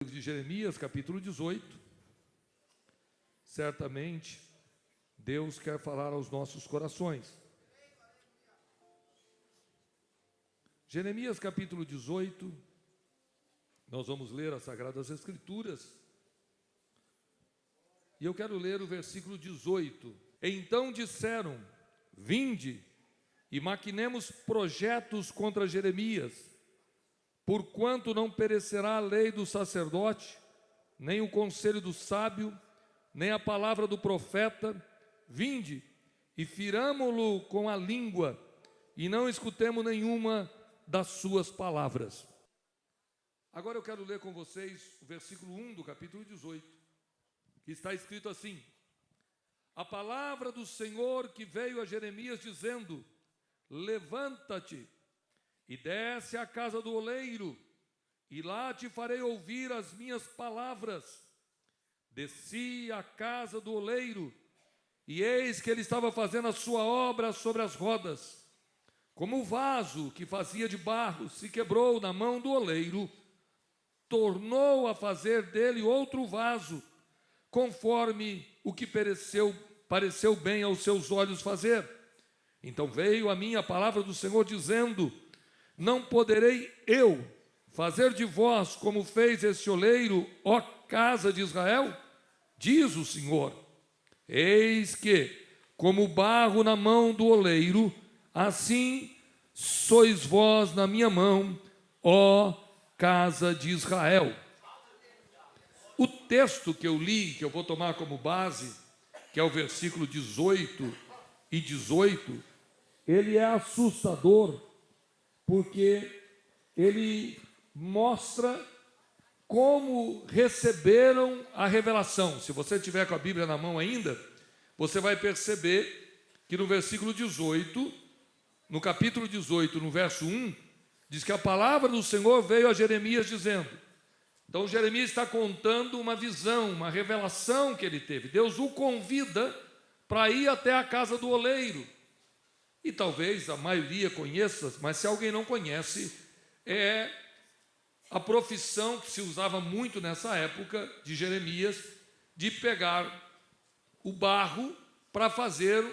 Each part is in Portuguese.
De Jeremias, capítulo 18. Certamente, Deus quer falar aos nossos corações. Jeremias, capítulo 18, nós vamos ler as Sagradas Escrituras. E eu quero ler o versículo 18. Então disseram: vinde e maquinemos projetos contra Jeremias, porquanto não perecerá a lei do sacerdote, nem o conselho do sábio, nem a palavra do profeta. Vinde e firamo-lo com a língua, e não escutemos nenhuma das suas palavras. Agora eu quero ler com vocês o versículo 1 do capítulo 18, que está escrito assim: a palavra do Senhor que veio a Jeremias dizendo: levanta-te e desce à casa do oleiro, e lá te farei ouvir as minhas palavras. Desci à casa do oleiro, e eis que ele estava fazendo a sua obra sobre as rodas. Como o vaso que fazia de barro se quebrou na mão do oleiro, tornou a fazer dele outro vaso, conforme o que pareceu bem aos seus olhos fazer. Então veio a mim a palavra do Senhor dizendo: não poderei eu fazer de vós como fez esse oleiro, ó casa de Israel? Diz o Senhor: eis que, como barro na mão do oleiro, assim sois vós na minha mão, ó casa de Israel. O texto que eu li, que eu vou tomar como base, que é o versículo 18 e 18, ele é assustador, porque ele mostra como receberam a revelação. Se você tiver com a Bíblia na mão ainda, você vai perceber que no versículo 18, no capítulo 18, no verso 1, diz que a palavra do Senhor veio a Jeremias dizendo. Então Jeremias está contando uma visão, uma revelação que ele teve. Deus o convida para ir até a casa do oleiro. E talvez a maioria conheça, mas se alguém não conhece, é a profissão que se usava muito nessa época de Jeremias, de pegar o barro para fazer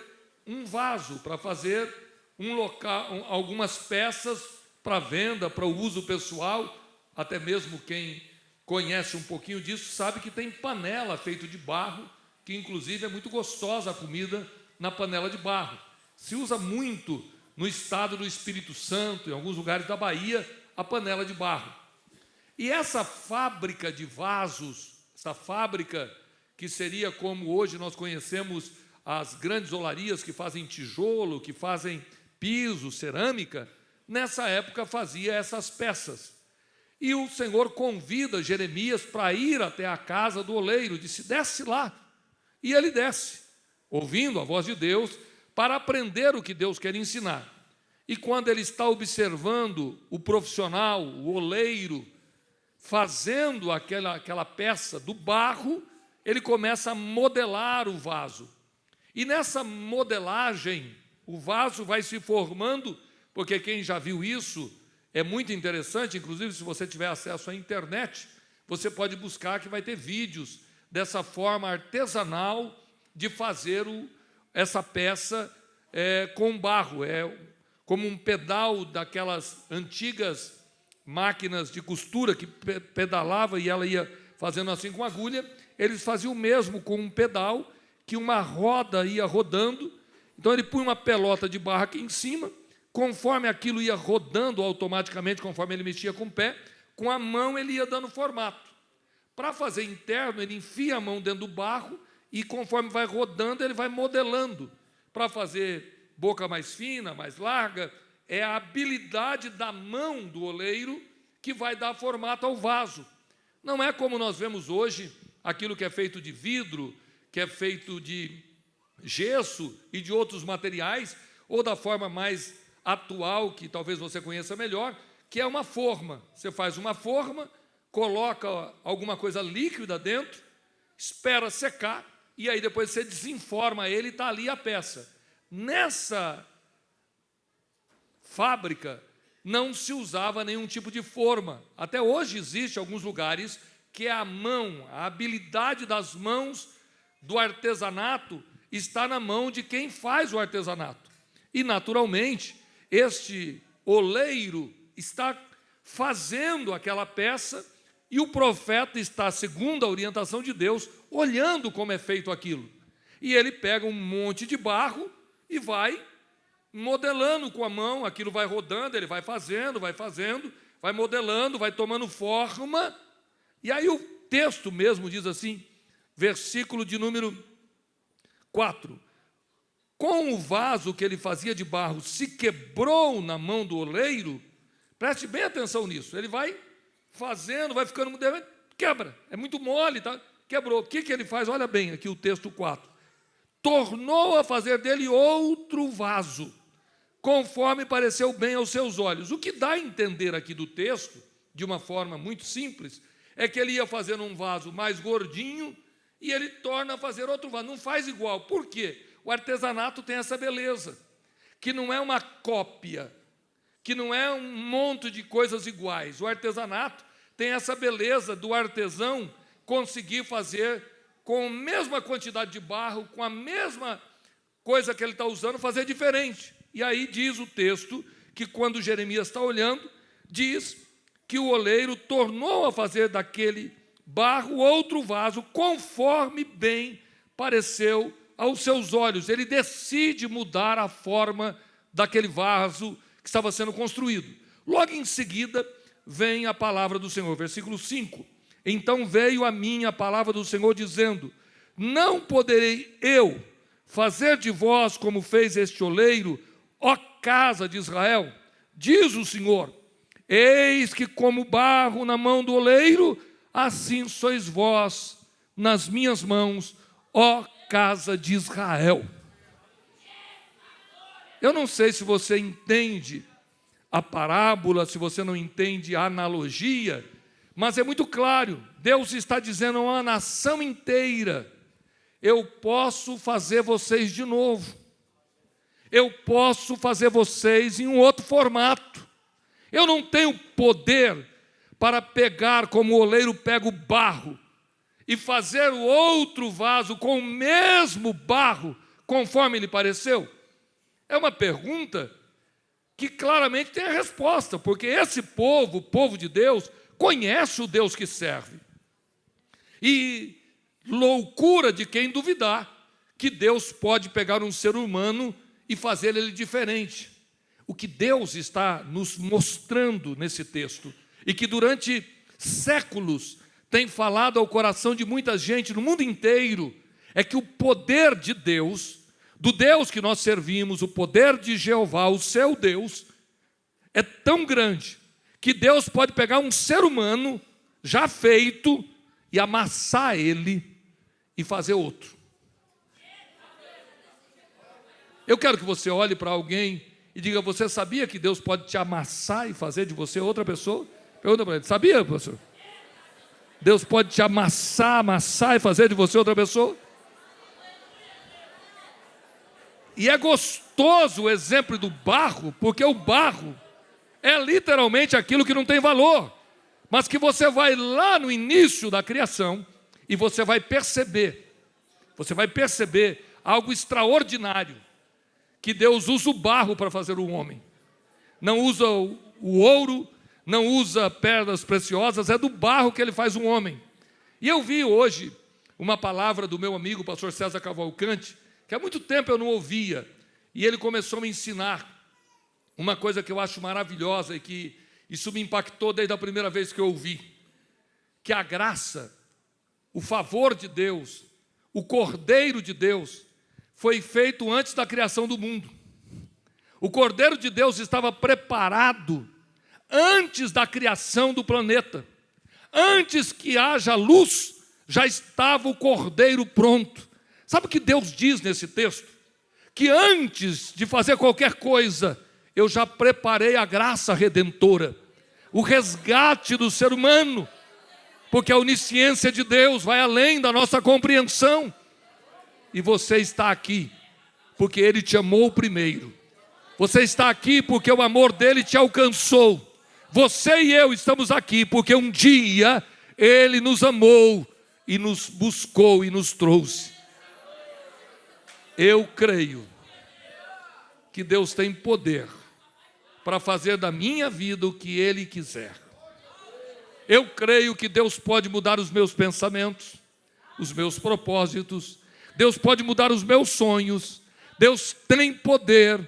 um vaso, para fazer um local, algumas peças para venda, para o uso pessoal. Até mesmo quem conhece um pouquinho disso sabe que tem panela feita de barro, que inclusive é muito gostosa a comida na panela de barro. Se usa muito no estado do Espírito Santo, em alguns lugares da Bahia, a panela de barro. E essa fábrica de vasos, essa fábrica que seria como hoje nós conhecemos as grandes olarias que fazem tijolo, que fazem piso, cerâmica, nessa época fazia essas peças. E o Senhor convida Jeremias para ir até a casa do oleiro, disse: desce lá. E ele desce, ouvindo a voz de Deus, para aprender o que Deus quer ensinar. E quando ele está observando o profissional, o oleiro, fazendo aquela peça do barro, ele começa a modelar o vaso. E nessa modelagem, o vaso vai se formando, porque quem já viu isso é muito interessante. Inclusive, se você tiver acesso à internet, você pode buscar que vai ter vídeos dessa forma artesanal de fazer essa peça com barro. É como um pedal daquelas antigas máquinas de costura que pedalava e ela ia fazendo assim com agulha. Eles faziam o mesmo com um pedal, que uma roda ia rodando. Então ele punha uma pelota de barro aqui em cima, conforme aquilo ia rodando automaticamente, conforme ele mexia com o pé, com a mão ele ia dando formato. Para fazer interno, ele enfia a mão dentro do barro e conforme vai rodando, ele vai modelando. Para fazer boca mais fina, mais larga, é a habilidade da mão do oleiro que vai dar formato ao vaso. Não é como nós vemos hoje, aquilo que é feito de vidro, que é feito de gesso e de outros materiais, ou da forma mais atual, que talvez você conheça melhor, que é uma forma. Você faz uma forma, coloca alguma coisa líquida dentro, espera secar, e aí depois você desenforma ele e está ali a peça. Nessa fábrica não se usava nenhum tipo de forma. Até hoje existe alguns lugares que é a mão, a habilidade das mãos do artesanato está na mão de quem faz o artesanato. E, naturalmente, este oleiro está fazendo aquela peça e o profeta está, segundo a orientação de Deus, olhando como é feito aquilo. E ele pega um monte de barro e vai modelando com a mão, aquilo vai rodando, ele vai fazendo, vai modelando, vai tomando forma. E aí o texto mesmo diz assim, versículo de número 4. Com o vaso que ele fazia de barro se quebrou na mão do oleiro, preste bem atenção nisso, ele vai fazendo, vai ficando, quebra, é muito mole, tá? Quebrou. O que ele faz? Olha bem aqui o texto 4. Tornou a fazer dele outro vaso, conforme pareceu bem aos seus olhos. O que dá a entender aqui do texto, de uma forma muito simples, é que ele ia fazendo um vaso mais gordinho e ele torna a fazer outro vaso. Não faz igual. Por quê? O artesanato tem essa beleza, que não é uma cópia, que não é um monte de coisas iguais. O artesanato tem essa beleza do artesão conseguir fazer com a mesma quantidade de barro, com a mesma coisa que ele está usando, fazer diferente. E aí diz o texto que quando Jeremias está olhando, diz que o oleiro tornou a fazer daquele barro outro vaso, conforme bem pareceu aos seus olhos. Ele decide mudar a forma daquele vaso que estava sendo construído. Logo em seguida, vem a palavra do Senhor, versículo 5. Então veio a mim a palavra do Senhor, dizendo: não poderei eu fazer de vós como fez este oleiro, ó casa de Israel? Diz o Senhor: eis que como barro na mão do oleiro, assim sois vós nas minhas mãos, ó casa de Israel. Eu não sei se você entende a parábola, se você não entende a analogia, mas é muito claro, Deus está dizendo a uma nação inteira: eu posso fazer vocês de novo, eu posso fazer vocês em um outro formato. Eu não tenho poder para pegar como o oleiro pega o barro e fazer o outro vaso com o mesmo barro, conforme lhe pareceu. É uma pergunta que claramente tem a resposta, porque esse povo, o povo de Deus, conhece o Deus que serve. E loucura de quem duvidar que Deus pode pegar um ser humano e fazer ele diferente. O que Deus está nos mostrando nesse texto, e que durante séculos tem falado ao coração de muita gente no mundo inteiro, é que o poder de Deus, do Deus que nós servimos, o poder de Jeová, o seu Deus, é tão grande que Deus pode pegar um ser humano já feito e amassar ele e fazer outro. Eu quero que você olhe para alguém e diga: você sabia que Deus pode te amassar e fazer de você outra pessoa? Pergunta para ele: sabia, pastor? Deus pode te amassar e fazer de você outra pessoa? E é gostoso o exemplo do barro, porque o barro é literalmente aquilo que não tem valor, mas que você vai lá no início da criação e você vai perceber algo extraordinário, que Deus usa o barro para fazer o homem. Não usa o ouro, não usa pedras preciosas, é do barro que ele faz um homem. E eu vi hoje uma palavra do meu amigo, pastor César Cavalcante, que há muito tempo eu não ouvia, e ele começou a me ensinar uma coisa que eu acho maravilhosa e que isso me impactou desde a primeira vez que eu ouvi, que a graça, o favor de Deus, o Cordeiro de Deus, foi feito antes da criação do mundo. O Cordeiro de Deus estava preparado antes da criação do planeta. Antes que haja luz, já estava o Cordeiro pronto. Sabe o que Deus diz nesse texto? Que antes de fazer qualquer coisa, eu já preparei a graça redentora, o resgate do ser humano, porque a onisciência de Deus vai além da nossa compreensão. E você está aqui porque Ele te amou primeiro. Você está aqui porque o amor dele te alcançou. Você e eu estamos aqui porque um dia Ele nos amou e nos buscou e nos trouxe. Eu creio que Deus tem poder para fazer da minha vida o que Ele quiser. Eu creio que Deus pode mudar os meus pensamentos, os meus propósitos. Deus pode mudar os meus sonhos. Deus tem poder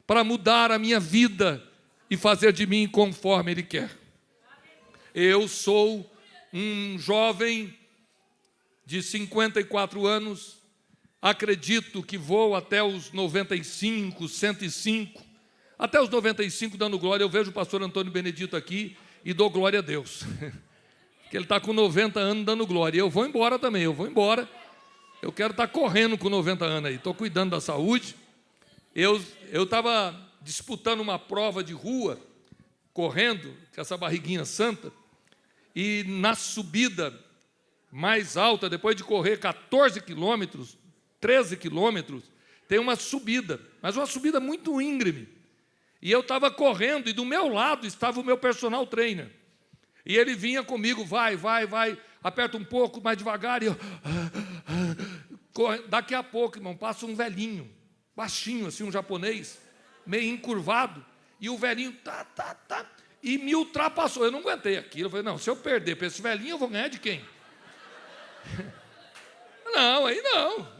para mudar a minha vida e fazer de mim conforme Ele quer. Eu sou um jovem de 54 anos, acredito que vou até os 95, 105, até os 95 dando glória. Eu vejo o pastor Antônio Benedito aqui e dou glória a Deus, que ele está com 90 anos dando glória. Eu vou embora também, eu quero estar correndo com 90 anos aí, estou cuidando da saúde. Eu estava disputando uma prova de rua, correndo, com essa barriguinha santa, e na subida mais alta, depois de correr 14 quilômetros, 13 quilômetros, tem uma subida, mas uma subida muito íngreme. E eu estava correndo, e do meu lado estava o meu personal trainer. E ele vinha comigo, vai, aperta um pouco, mais devagar, e eu... Daqui a pouco, irmão, passa um velhinho, baixinho, assim, um japonês, meio encurvado, e o velhinho, e me ultrapassou. Eu não aguentei aquilo. Eu falei, não, se eu perder para esse velhinho, eu vou ganhar de quem? Não, aí não.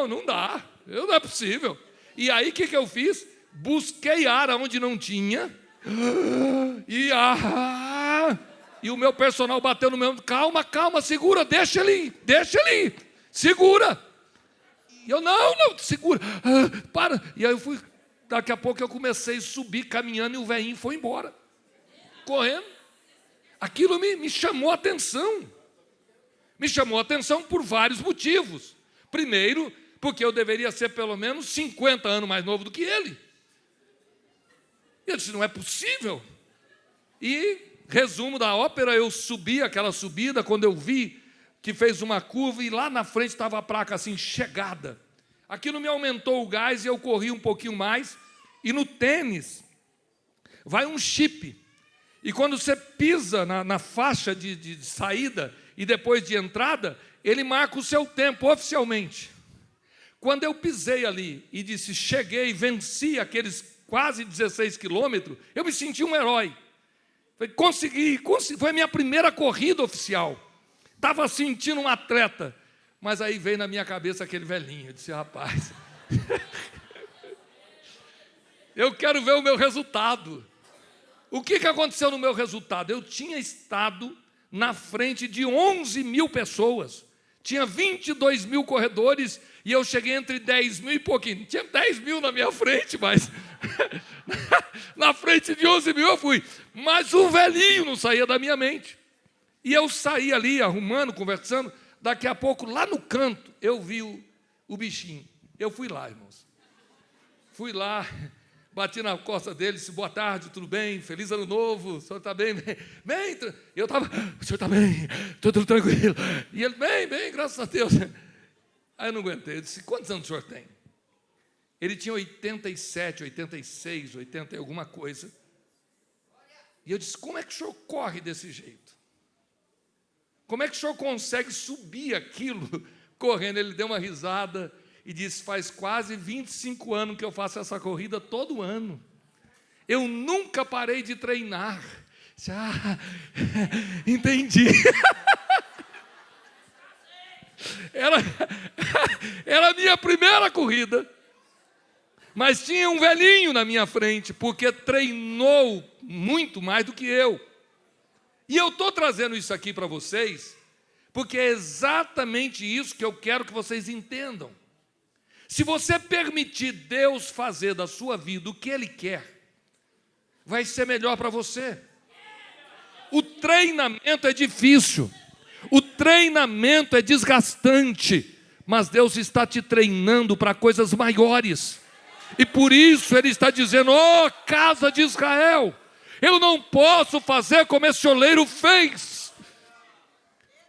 Não dá. Não é possível. E aí, o que eu fiz? Busquei ar onde não tinha. E o meu personal bateu no meu... Calma, segura, deixa ele ir. Segura. E eu, não, segura. Para. E aí eu fui... Daqui a pouco eu comecei a subir, caminhando, e o velhinho foi embora, correndo. Aquilo me chamou a atenção. Me chamou a atenção por vários motivos. Primeiro, porque eu deveria ser pelo menos 50 anos mais novo do que ele. E eu disse, não é possível. E, resumo da ópera, eu subi aquela subida, quando eu vi que fez uma curva, e lá na frente estava a placa assim, chegada. Aquilo me aumentou o gás e eu corri um pouquinho mais. E no tênis, vai um chip. E quando você pisa na faixa de saída e depois de entrada, ele marca o seu tempo oficialmente. Quando eu pisei ali e disse, cheguei, venci aqueles quase 16 quilômetros, eu me senti um herói. Consegui, foi a minha primeira corrida oficial. Estava sentindo um atleta. Mas aí veio na minha cabeça aquele velhinho. Eu disse, rapaz, eu quero ver o meu resultado. O que aconteceu no meu resultado? Eu tinha estado na frente de 11 mil pessoas. Tinha 22 mil corredores e eu cheguei entre 10 mil e pouquinho. Tinha 10 mil na minha frente, mas na frente de 11 mil eu fui. Mas o velhinho não saía da minha mente. E eu saí ali, arrumando, conversando. Daqui a pouco, lá no canto, eu vi o bichinho. Eu fui lá, irmãos. Fui lá, bati na costa dele, disse, boa tarde, tudo bem? Feliz ano novo, o senhor está bem? Bem, eu estava, o senhor está bem? Estou tudo tranquilo. E ele, bem, graças a Deus. Aí eu não aguentei, eu disse, quantos anos o senhor tem? Ele tinha 87, 86, 80 e alguma coisa. E eu disse, como é que o senhor corre desse jeito? Como é que o senhor consegue subir aquilo correndo? Ele deu uma risada e disse, faz quase 25 anos que eu faço essa corrida todo ano. Eu nunca parei de treinar. Disse, entendi. Era a minha primeira corrida. Mas tinha um velhinho na minha frente, porque treinou muito mais do que eu. E eu estou trazendo isso aqui para vocês, porque é exatamente isso que eu quero que vocês entendam. Se você permitir Deus fazer da sua vida o que Ele quer, vai ser melhor para você. O treinamento é difícil, o treinamento é desgastante, mas Deus está te treinando para coisas maiores. E por isso Ele está dizendo, casa de Israel, eu não posso fazer como esse oleiro fez,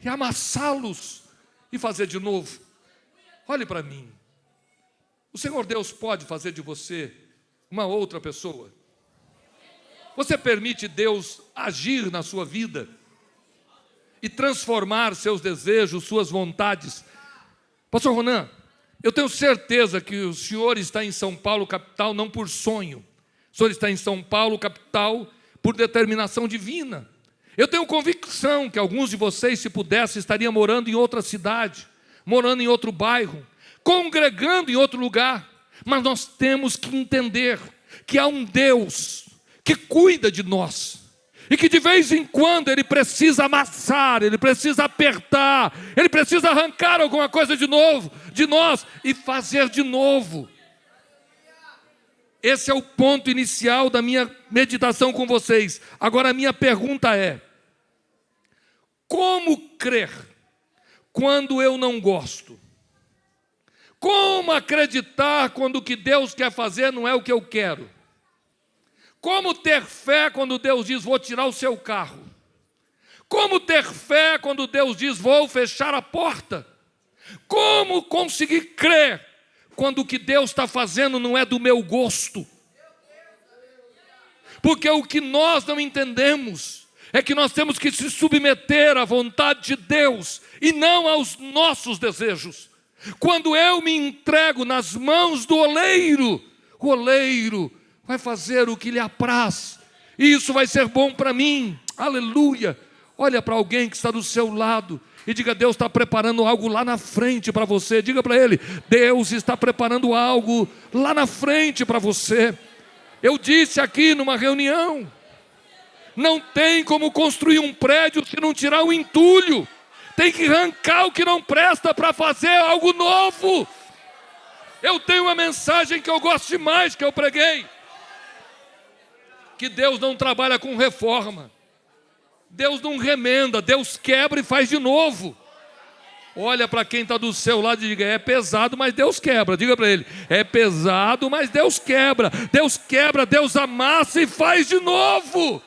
e amassá-los, e fazer de novo. Olhe para mim, o Senhor Deus pode fazer de você uma outra pessoa. Você permite Deus agir na sua vida? e transformar seus desejos, suas vontades. Pastor Ronan, eu tenho certeza que o senhor está em São Paulo, capital, não por sonho. O senhor está em São Paulo, capital, por determinação divina. Eu tenho convicção que alguns de vocês, se pudessem, estariam morando em outra cidade, morando em outro bairro, congregando em outro lugar. Mas nós temos que entender que há um Deus que cuida de nós. E que de vez em quando Ele precisa amassar, Ele precisa apertar, Ele precisa arrancar alguma coisa de novo de nós e fazer de novo. Esse é o ponto inicial da minha meditação com vocês. Agora a minha pergunta é: como crer quando eu não gosto? Como acreditar quando o que Deus quer fazer não é o que eu quero? Como ter fé quando Deus diz, vou tirar o seu carro? Como ter fé quando Deus diz, vou fechar a porta? Como conseguir crer quando o que Deus está fazendo não é do meu gosto? Porque o que nós não entendemos é que nós temos que se submeter à vontade de Deus e não aos nossos desejos. Quando eu me entrego nas mãos do oleiro, o oleiro vai fazer o que lhe apraz, e isso vai ser bom para mim, aleluia. Olha para alguém que está do seu lado e diga, Deus está preparando algo lá na frente para você. Diga para ele, Deus está preparando algo lá na frente para você. Eu disse aqui numa reunião, não tem como construir um prédio se não tirar o entulho. Tem que arrancar o que não presta para fazer algo novo. Eu tenho uma mensagem que eu gosto demais, que eu preguei, que Deus não trabalha com reforma, Deus não remenda, Deus quebra e faz de novo. Olha para quem está do seu lado e diga, é pesado, mas Deus quebra. Diga para ele, é pesado, mas Deus quebra. Deus quebra, Deus amassa e faz de novo.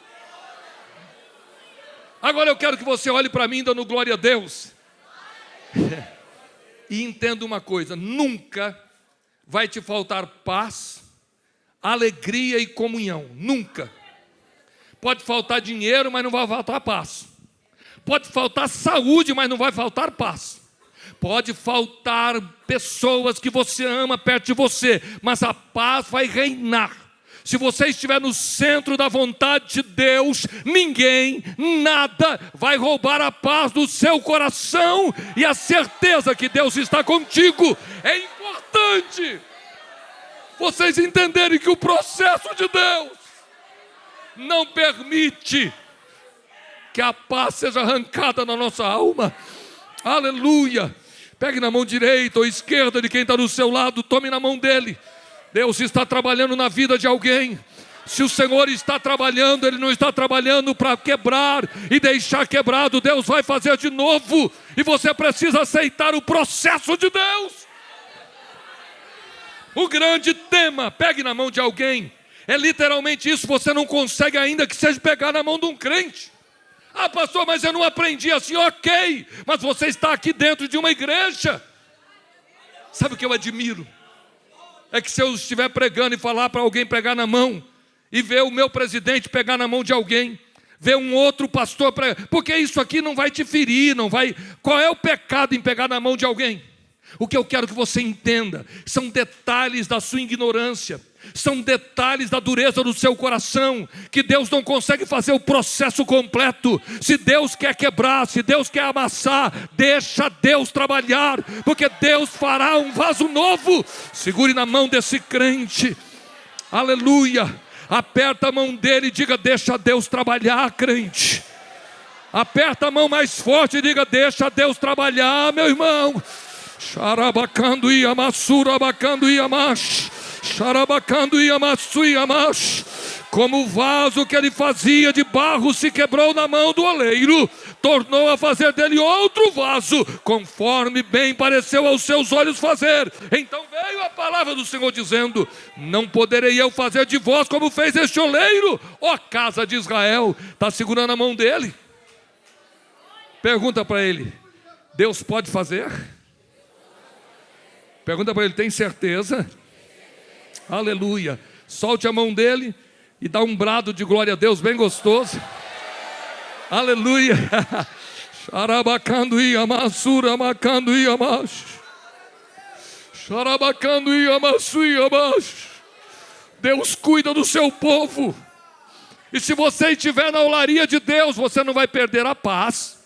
Agora eu quero que você olhe para mim dando glória a Deus. E entenda uma coisa, nunca vai te faltar paz, alegria e comunhão, nunca. Pode faltar dinheiro, mas não vai faltar paz. Pode faltar saúde, mas não vai faltar paz. Pode faltar pessoas que você ama perto de você, mas a paz vai reinar. Se você estiver no centro da vontade de Deus, ninguém, nada vai roubar a paz do seu coração e a certeza que Deus está contigo. É importante vocês entenderem que o processo de Deus não permite que a paz seja arrancada na nossa alma. Aleluia. Pegue na mão direita ou esquerda de quem está do seu lado, tome na mão dele. Deus está trabalhando na vida de alguém. Se o Senhor está trabalhando, Ele não está trabalhando para quebrar e deixar quebrado. Deus vai fazer de novo. E você precisa aceitar o processo de Deus. O grande tema, pegue na mão de alguém, é literalmente isso. Você não consegue ainda que seja pegar na mão de um crente. Ah, pastor, mas eu não aprendi assim. Ok, mas você está aqui dentro de uma igreja. Sabe o que eu admiro? É que se eu estiver pregando e falar para alguém pegar na mão, e ver o meu presidente pegar na mão de alguém, ver um outro pastor pregar, porque isso aqui não vai te ferir, não vai. Qual é o pecado em pegar na mão de alguém? O que eu quero que você entenda são detalhes da sua ignorância, são detalhes da dureza do seu coração, que Deus não consegue fazer o processo completo. Se Deus quer quebrar, se Deus quer amassar, deixa Deus trabalhar, porque Deus fará um vaso novo. Segure na mão desse crente, aleluia, aperta a mão dele e diga, deixa Deus trabalhar, crente. Aperta a mão mais forte e diga, deixa Deus trabalhar, meu irmão. Xarabacando e amassura, abacando e amash, xarabacando e amassu e amash. Como o vaso que ele fazia de barro se quebrou na mão do oleiro, tornou a fazer dele outro vaso, conforme bem pareceu aos seus olhos fazer. Então veio a palavra do Senhor dizendo, não poderei eu fazer de vós como fez este oleiro, ó casa de Israel. Está segurando a mão dele? Pergunta para ele, Deus pode fazer? Pergunta para ele, tem certeza? Aleluia. Solte a mão dele e dá um brado de glória a Deus bem gostoso. Aleluia. Xarabacando Iamassura, macando Iamash. Xarabacando Iamassu, Iamash. Deus cuida do seu povo. E se você estiver na olaria de Deus, você não vai perder a paz,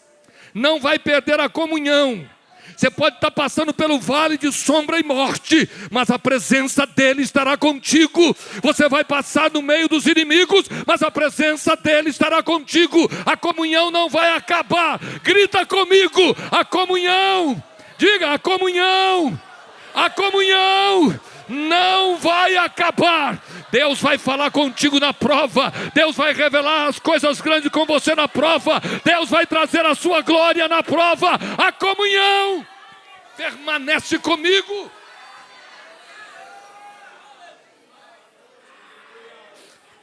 não vai perder a comunhão. Você pode estar passando pelo vale de sombra e morte, mas a presença dele estará contigo. Você vai passar no meio dos inimigos, mas a presença dele estará contigo. A comunhão não vai acabar. Grita comigo, a comunhão. Diga, a comunhão. A comunhão não vai acabar. Deus vai falar contigo na prova. Deus vai revelar as coisas grandes com você na prova. Deus vai trazer a sua glória na prova. A comunhão permanece comigo.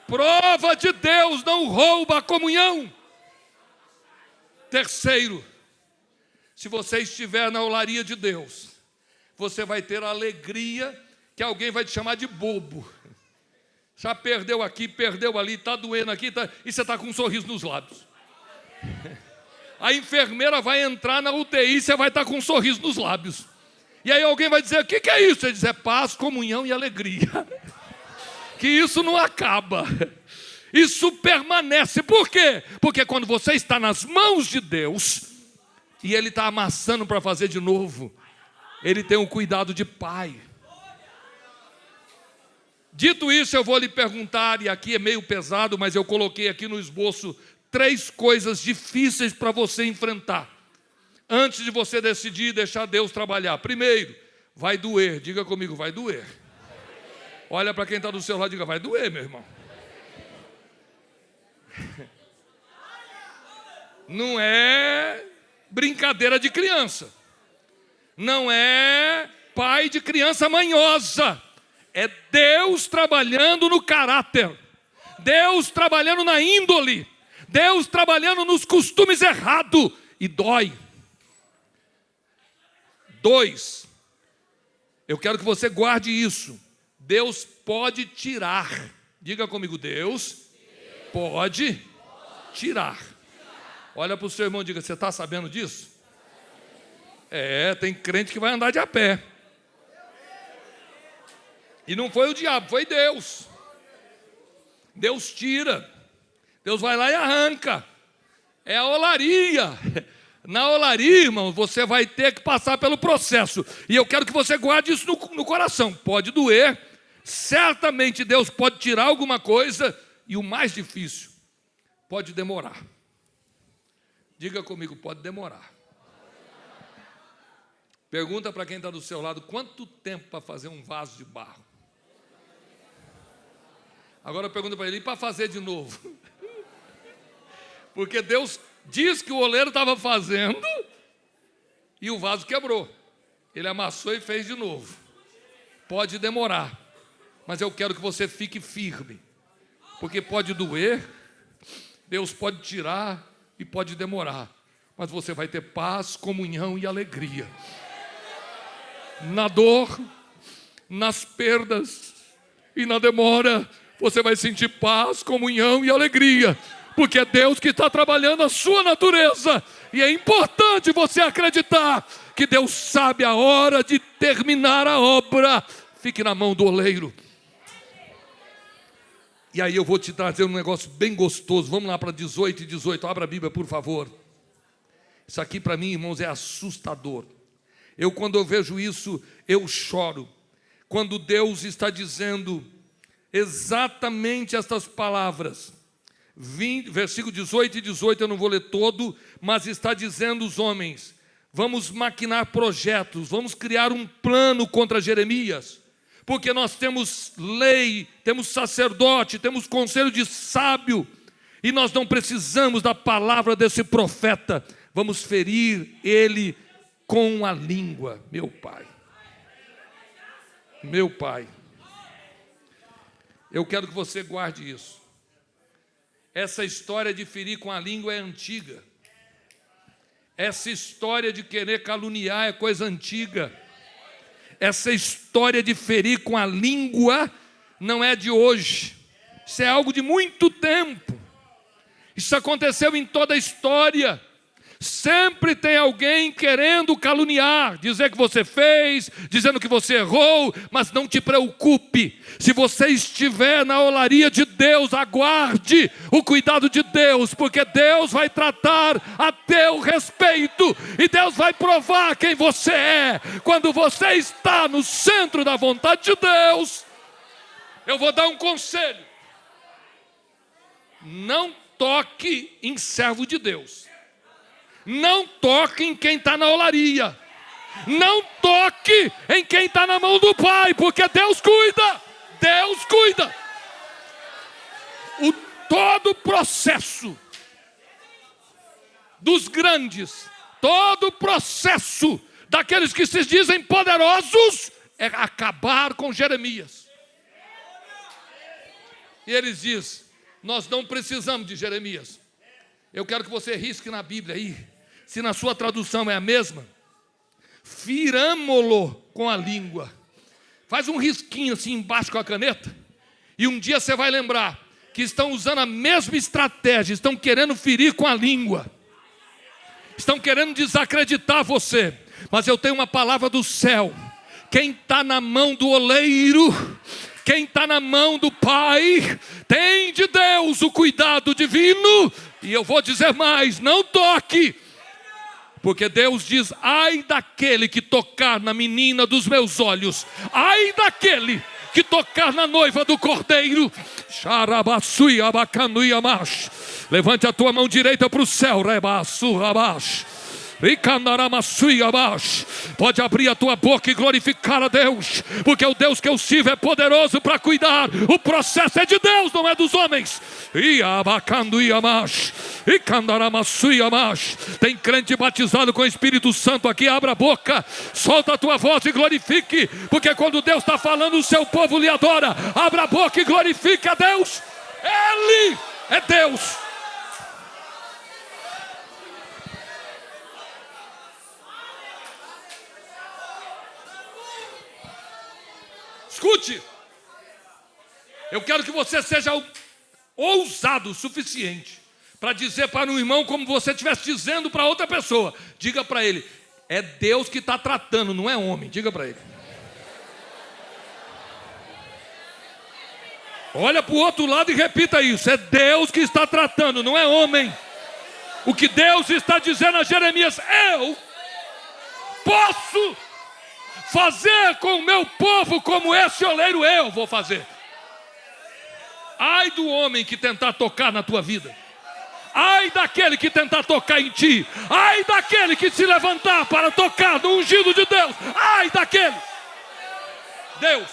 Prova de Deus não rouba a comunhão. Terceiro, se você estiver na olaria de Deus, você vai ter a alegria que alguém vai te chamar de bobo. Já perdeu aqui, perdeu ali, está doendo aqui, e você está com um sorriso nos lábios. A enfermeira vai entrar na UTI, você vai estar com um sorriso nos lábios. E aí alguém vai dizer, o que é isso? Ele diz, é paz, comunhão e alegria. Que isso não acaba. Isso permanece. Por quê? Porque quando você está nas mãos de Deus, e Ele está amassando para fazer de novo, Ele tem um cuidado de pai. Dito isso, eu vou lhe perguntar, e aqui é meio pesado, mas eu coloquei aqui no esboço 3 coisas difíceis para você enfrentar, antes de você decidir deixar Deus trabalhar. Primeiro, vai doer. Diga comigo, vai doer. Olha para quem está do seu lado e diga, vai doer, meu irmão. Não é brincadeira de criança. Não é pai de criança manhosa. É Deus trabalhando no caráter, Deus trabalhando na índole, Deus trabalhando nos costumes errados, e dói. 2, eu quero que você guarde isso. Deus pode tirar. Diga comigo, Deus pode tirar. Olha para o seu irmão e diga, você está sabendo disso? Tem crente que vai andar de a pé. E não foi o diabo, foi Deus. Deus tira. Deus vai lá e arranca. É a olaria. Na olaria, irmão, você vai ter que passar pelo processo. E eu quero que você guarde isso no coração. Pode doer. Certamente Deus pode tirar alguma coisa. E o mais difícil, pode demorar. Diga comigo, pode demorar. Pergunta para quem está do seu lado, quanto tempo para fazer um vaso de barro? Agora pergunta para ele, e para fazer de novo? Porque Deus diz que o oleiro estava fazendo e o vaso quebrou. Ele amassou e fez de novo. Pode demorar, mas eu quero que você fique firme. Porque pode doer, Deus pode tirar e pode demorar. Mas você vai ter paz, comunhão e alegria. Na dor, nas perdas e na demora, você vai sentir paz, comunhão e alegria, porque é Deus que está trabalhando a sua natureza, e é importante você acreditar que Deus sabe a hora de terminar a obra. Fique na mão do oleiro. E aí eu vou te trazer um negócio bem gostoso. Vamos lá para 18 e 18, abra a Bíblia, por favor. Isso aqui para mim, irmãos, é assustador. Quando eu vejo isso, eu choro. Quando Deus está dizendo exatamente estas palavras, versículo 18 e 18, eu não vou ler todo, mas está dizendo os homens, vamos maquinar projetos, vamos criar um plano contra Jeremias, porque nós temos lei, temos sacerdote, temos conselho de sábio, e nós não precisamos da palavra desse profeta, vamos ferir ele com a língua. Meu pai, eu quero que você guarde isso. Essa história de ferir com a língua é antiga. Essa história de querer caluniar é coisa antiga. Essa história de ferir com a língua não é de hoje. Isso é algo de muito tempo. Isso aconteceu em toda a história. Sempre tem alguém querendo caluniar, dizer que você fez, dizendo que você errou, mas não te preocupe. Se você estiver na olaria de Deus, aguarde o cuidado de Deus, porque Deus vai tratar a teu respeito, e Deus vai provar quem você é. Quando você está no centro da vontade de Deus, eu vou dar um conselho: não toque em servo de Deus. Não toque em quem está na olaria. Não toque em quem está na mão do Pai, porque Deus cuida. Deus cuida. Todo o processo dos grandes, todo o processo daqueles que se dizem poderosos, é acabar com Jeremias. E eles dizem: nós não precisamos de Jeremias. Eu quero que você risque na Bíblia aí, se na sua tradução é a mesma, firamo-lo com a língua. Faz um risquinho assim embaixo com a caneta, e um dia você vai lembrar que estão usando a mesma estratégia, estão querendo ferir com a língua, estão querendo desacreditar você. Mas eu tenho uma palavra do céu: quem está na mão do oleiro, quem está na mão do Pai, tem de Deus o cuidado divino. E eu vou dizer mais: não toque, porque Deus diz: ai daquele que tocar na menina dos meus olhos, ai daquele que tocar na noiva do Cordeiro. Levante a tua mão direita para o céu. Pode abrir a tua boca e glorificar a Deus, porque o Deus que eu sirvo é poderoso para cuidar. O processo é de Deus, não é dos homens. Tem crente batizado com o Espírito Santo aqui. Abra a boca, solta a tua voz e glorifique, porque quando Deus está falando, o seu povo lhe adora. Abra a boca e glorifique a Deus. Ele é Deus. Escute, eu quero que você seja ousado o suficiente para dizer para um irmão como você estivesse dizendo para outra pessoa. Diga para ele: é Deus que está tratando, não é homem. Diga para ele. Olha para o outro lado e repita isso: é Deus que está tratando, não é homem. O que Deus está dizendo a Jeremias: eu posso fazer com o meu povo como esse oleiro, eu vou fazer. Ai do homem que tentar tocar na tua vida. Ai daquele que tentar tocar em ti. Ai daquele que se levantar para tocar no ungido de Deus. Ai daquele. Deus.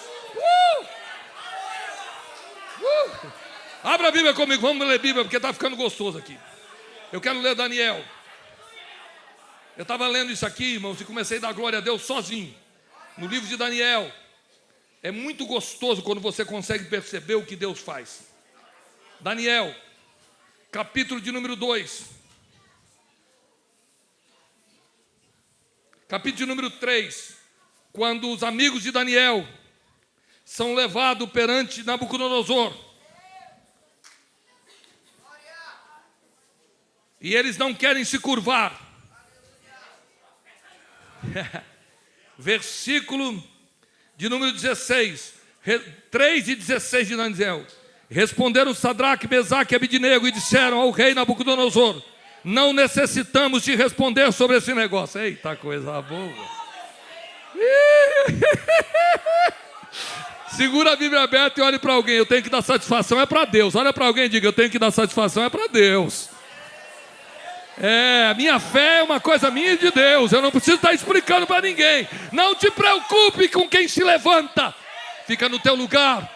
Abra a Bíblia comigo, vamos ler a Bíblia, porque está ficando gostoso aqui. Eu quero ler Daniel. Eu estava lendo isso aqui, irmãos, e comecei a dar glória a Deus sozinho. No livro de Daniel, é muito gostoso quando você consegue perceber o que Deus faz. Daniel, capítulo de número 2. Capítulo de número 3. Quando os amigos de Daniel são levados perante Nabucodonosor. E eles não querem se curvar. Versículo de número 16, 3 e 16 de Daniel. Responderam Sadraque, Mesaque e Abednego e disseram ao rei Nabucodonosor: não necessitamos de responder sobre esse negócio. Eita, coisa boa. Segura a Bíblia aberta e olhe para alguém. Eu tenho que dar satisfação, é para Deus. Olha para alguém e diga: eu tenho que dar satisfação, é para Deus. A minha fé é uma coisa minha e de Deus. Eu não preciso estar explicando para ninguém. Não te preocupe com quem se levanta. Fica no teu lugar.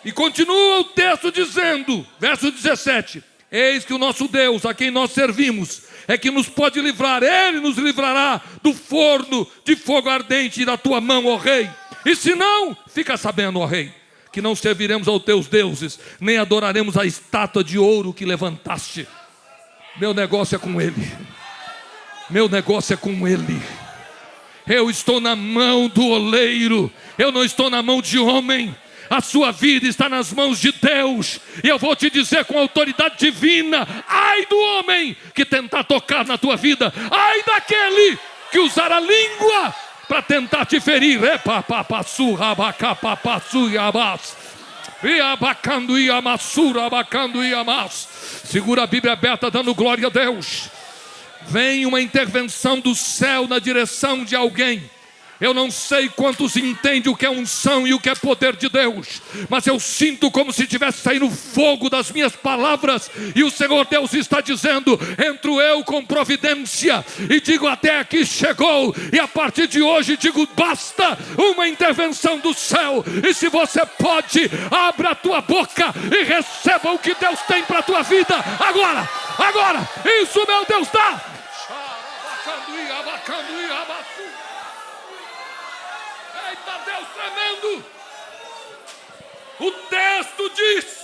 E continua o texto dizendo, verso 17: eis que o nosso Deus, a quem nós servimos, é que nos pode livrar. Ele nos livrará do forno de fogo ardente da tua mão, ó rei. E se não, fica sabendo, ó rei, que não serviremos aos teus deuses, nem adoraremos a estátua de ouro que levantaste. Meu negócio é com Ele. Meu negócio é com Ele. Eu estou na mão do oleiro. Eu não estou na mão de homem. a sua vida está nas mãos de Deus. E eu vou te dizer com autoridade divina: ai do homem que tentar tocar na tua vida, ai daquele que usar a língua para tentar te ferir. Segura a Bíblia aberta, dando glória a Deus. Vem uma intervenção do céu na direção de alguém. Eu não sei quantos entendem o que é unção e o que é poder de Deus, mas eu sinto como se tivesse saindo fogo das minhas palavras, e o Senhor Deus está dizendo: entro eu com providência e digo: até aqui chegou, e a partir de hoje digo: basta uma intervenção do céu. E se você pode, abra a tua boca e receba o que Deus tem para a tua vida agora, agora. Isso, meu Deus, dá. Eita, Deus tremendo! O texto diz: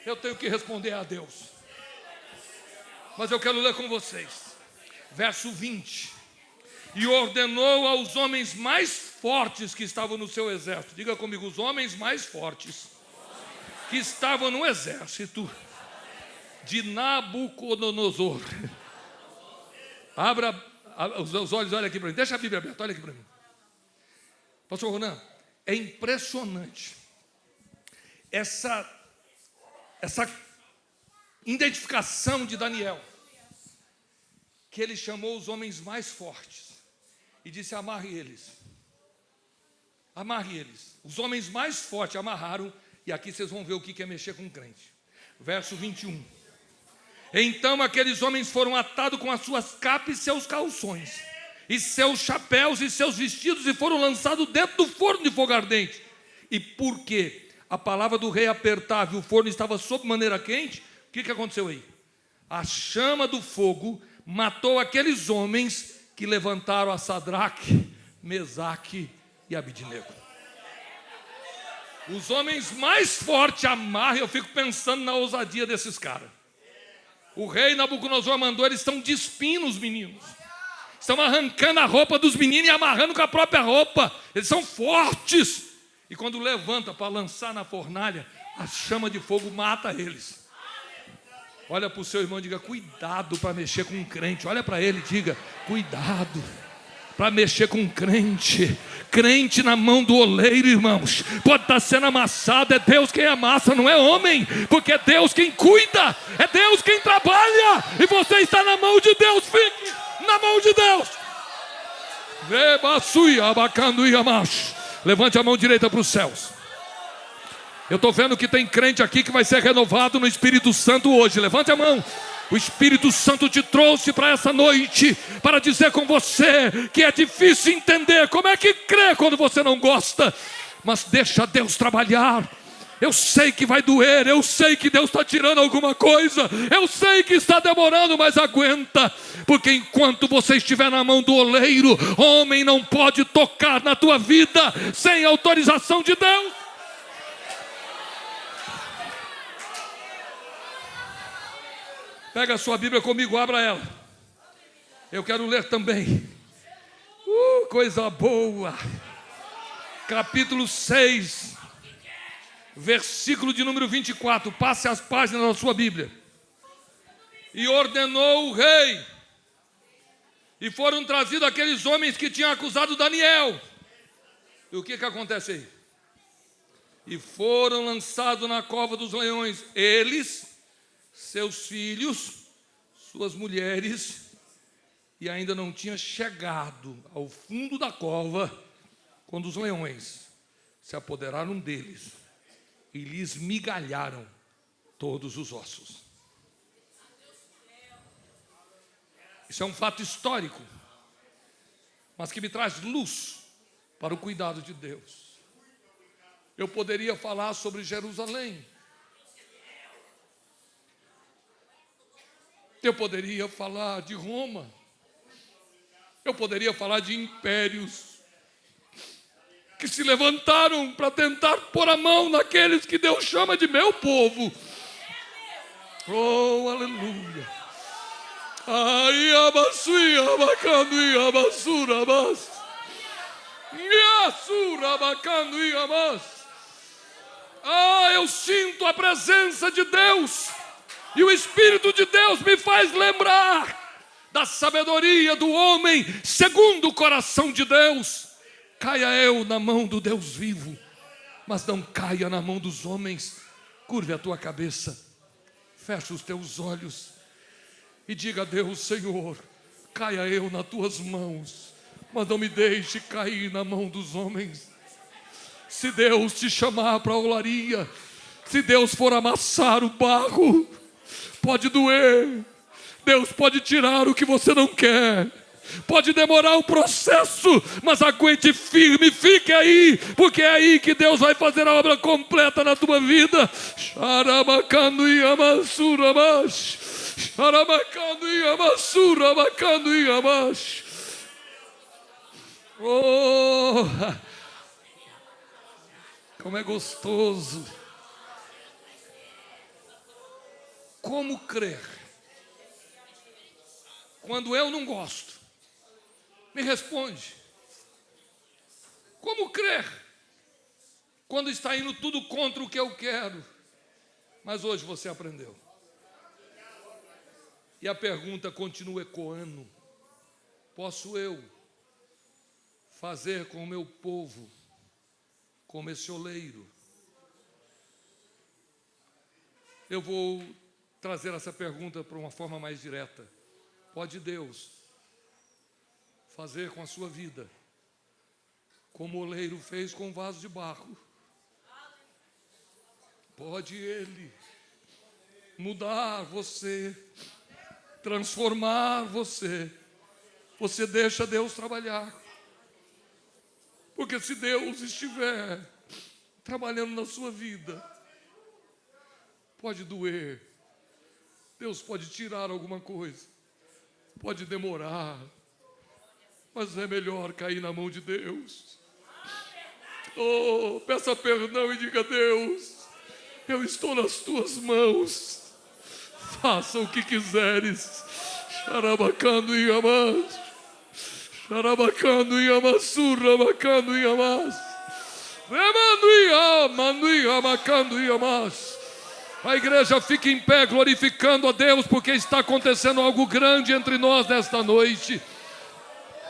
eu tenho que responder a Deus, mas eu quero ler com vocês. Verso 20: e ordenou aos homens mais fortes que estavam no seu exército. Diga comigo: os homens mais fortes que estavam no exército de Nabucodonosor. Abra os olhos, olha aqui para mim. Deixa a Bíblia aberta, olha aqui para mim. Pastor Ronan, é impressionante essa identificação de Daniel, que ele chamou os homens mais fortes e disse: amarre eles. Amarre eles. Os homens mais fortes amarraram, e aqui vocês vão ver o que é mexer com um crente. Verso 21. Então aqueles homens foram atados com as suas capas e seus calções, e seus chapéus e seus vestidos, e foram lançados dentro do forno de fogo ardente. E porque a palavra do rei apertava e o forno estava sob maneira quente, o que aconteceu aí? A chama do fogo matou aqueles homens que levantaram a Sadraque, Mesaque e Abidnego. Os homens mais fortes amarram. Eu fico pensando na ousadia desses caras. O rei Nabucodonosor mandou, eles estão despindo os meninos, estão arrancando a roupa dos meninos e amarrando com a própria roupa. Eles são fortes. E quando levanta para lançar na fornalha, a chama de fogo mata eles. Olha para o seu irmão e diga: cuidado para mexer com um crente. Olha para ele e diga: cuidado para mexer com um crente. Crente na mão do oleiro, irmãos, pode estar sendo amassado. É Deus quem amassa, não é homem, porque é Deus quem cuida, é Deus quem trabalha, e você está na mão de Deus. Fique na mão de Deus. Levante a mão direita para os céus. Eu estou vendo que tem crente aqui que vai ser renovado no Espírito Santo hoje. Levante a mão. O Espírito Santo te trouxe para essa noite para dizer com você que é difícil entender como é que crê quando você não gosta, mas deixa Deus trabalhar. Eu sei que vai doer, eu sei que Deus está tirando alguma coisa, eu sei que está demorando, mas aguenta, porque enquanto você estiver na mão do oleiro, homem não pode tocar na tua vida sem autorização de Deus. Pega a sua Bíblia comigo, abra ela. Eu quero ler também. Coisa boa. Capítulo 6, versículo de número 24. Passe as páginas da sua Bíblia. E ordenou o rei, e foram trazidos aqueles homens que tinham acusado Daniel. E o que acontece aí? E foram lançados na cova dos leões, eles, seus filhos, suas mulheres, e ainda não tinha chegado ao fundo da cova quando os leões se apoderaram deles e lhes migalharam todos os ossos. Isso é um fato histórico, mas que me traz luz para o cuidado de Deus. Eu poderia falar sobre Jerusalém, eu poderia falar de Roma, eu poderia falar de impérios que se levantaram para tentar pôr a mão naqueles que Deus chama de meu povo. Oh, aleluia. Ai, abassui, abacando e abassura, abas. Eu sinto a presença de Deus, e o Espírito de Deus me faz lembrar da sabedoria do homem segundo o coração de Deus. Caia eu na mão do Deus vivo, mas não caia na mão dos homens. Curve a tua cabeça, fecha os teus olhos e diga a Deus: Senhor, caia eu nas tuas mãos, mas não me deixe cair na mão dos homens. Se Deus te chamar para a olaria, se Deus for amassar o barro, pode doer. Deus pode tirar o que você não quer. Pode demorar o processo, mas aguente firme, fique aí, porque é aí que Deus vai fazer a obra completa na tua vida. Oh, como é gostoso. Como crer quando eu não gosto? Me responde. Como crer quando está indo tudo contra o que eu quero? Mas hoje você aprendeu. E a pergunta continua ecoando: posso eu fazer com o meu povo como esse oleiro? Eu vou trazer essa pergunta para uma forma mais direta. Pode Deus fazer com a sua vida como o oleiro fez com o vaso de barro? Pode Ele mudar você, transformar você? Você deixa Deus trabalhar, porque se Deus estiver trabalhando na sua vida, pode doer, Deus pode tirar alguma coisa, pode demorar, mas é melhor cair na mão de Deus. Oh, peça perdão e diga: Deus, eu estou nas tuas mãos, faça o que quiseres. Xarabacando e amas, xarabacando e amassura, bacando e amas, remando e amando e amacando e amas. A igreja fica em pé glorificando a Deus, porque está acontecendo algo grande entre nós nesta noite.